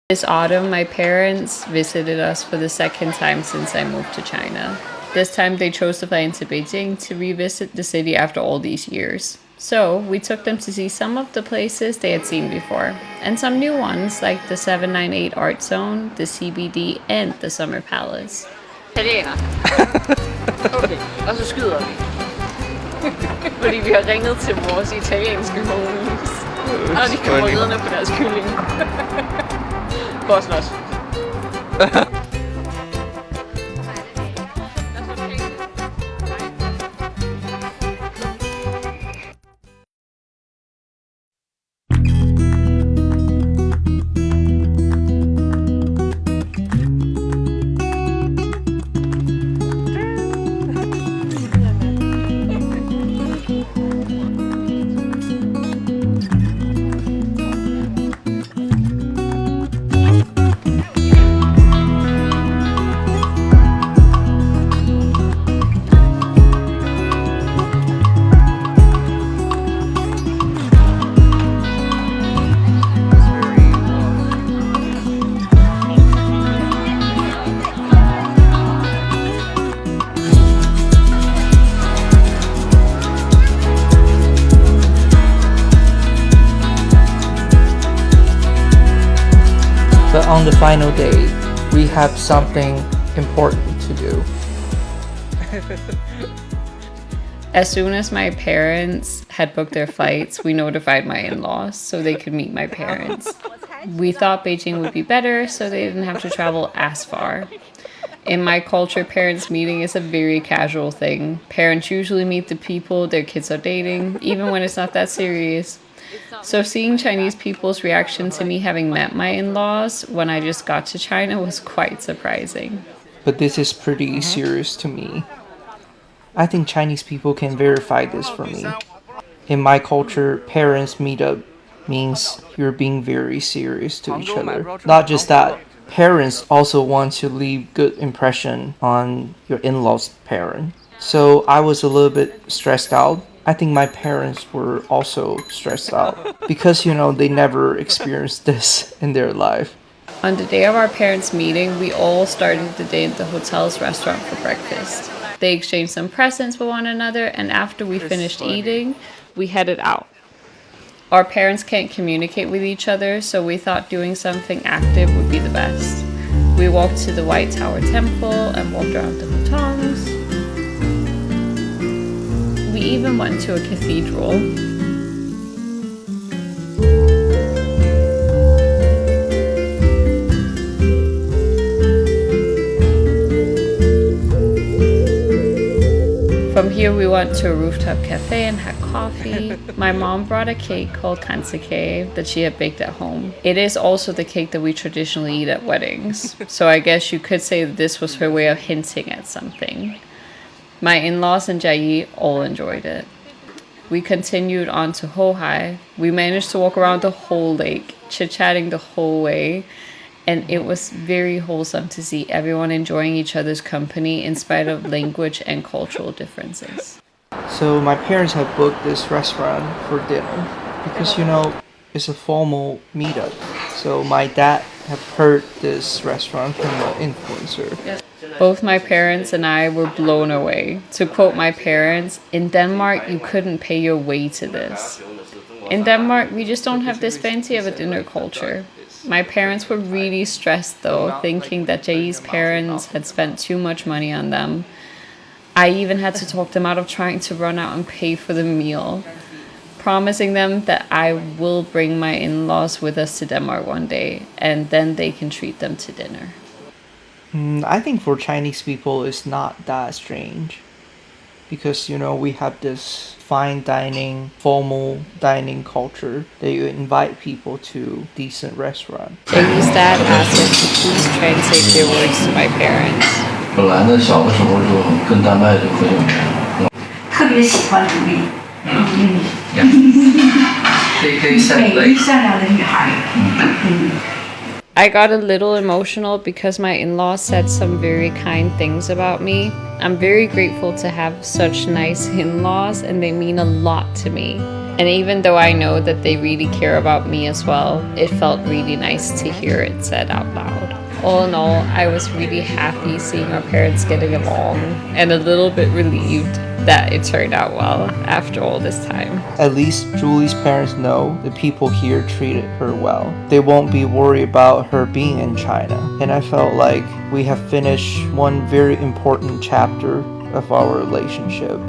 This autumn, my parents visited us for the second time since I moved to China. This time they chose to fly into Beijing to revisit the city after all these years. So we took them to see some of the places they had seen before, and some new ones like the 798 Art Zone, the CBD, and the Summer Palace. Italiener. Okay, og så skyder vi. Fordi vi har ringet til vores italienske homies. Og de kommer ridende på deres kylling. Bossen også. But on the final day, we have something important to do. As soon as my parents had booked their flights, we notified my in-laws so they could meet my parents. We thought Beijing would be better so they didn't have to travel as far. In my culture, parents meeting is a very casual thing. Parents usually meet the people their kids are dating, even when it's not that serious. So seeing Chinese people's reaction to me having met my in-laws when I just got to China was quite surprising. But this is pretty serious to me. I think Chinese people can verify this for me. In my culture, parents meet up means you're being very serious to each other. Not just that, parents also want to leave good impression on your in-laws' parent. So I was a little bit stressed out. I think my parents were also stressed out because, they never experienced this in their life. On the day of our parents' meeting, we all started the day at the hotel's restaurant for breakfast. They exchanged some presents with one another, and after we finished eating, we headed out. Our parents can't communicate with each other, so we thought doing something active would be the best. We walked to the White Tower Temple and walked around the hutongs. We even went to a cathedral. From here we went to a rooftop cafe and had coffee. My mom brought a cake called kansake that she had baked at home. It is also the cake that we traditionally eat at weddings. So I guess you could say that this was her way of hinting at something. My in-laws and Jai all enjoyed it. We continued on to Hohai. We managed to walk around the whole lake, chit-chatting the whole way, and it was very wholesome to see everyone enjoying each other's company in spite of language and cultural differences. So my parents have booked this restaurant for dinner because, it's a formal meetup. So my dad have heard this restaurant from an influencer. Both my parents and I were blown away. To quote my parents, in Denmark, you couldn't pay your way to this. In Denmark, we just don't have this fancy of a dinner culture. My parents were really stressed though, thinking that Jai's parents had spent too much money on them. I even had to talk them out of trying to run out and pay for the meal, promising them that I will bring my in-laws with us to Denmark one day, and then they can treat them to dinner. I think for Chinese people it's not that strange because we have this fine dining, formal dining culture that you invite people to decent restaurants. Jai's dad asked us to please translate their words to my parents. 本来呢，小的时候就跟丹麦就很有缘，特别喜欢独立，美丽善良的女孩。I got a little emotional because my in-laws said some very kind things about me. I'm very grateful to have such nice in-laws and they mean a lot to me. And even though I know that they really care about me as well, it felt really nice to hear it said out loud. All in all, I was really happy seeing our parents getting along and a little bit relieved that it turned out well after all this time. At least Julie's parents know the people here treated her well. They won't be worried about her being in China. And I felt like we have finished one very important chapter of our relationship.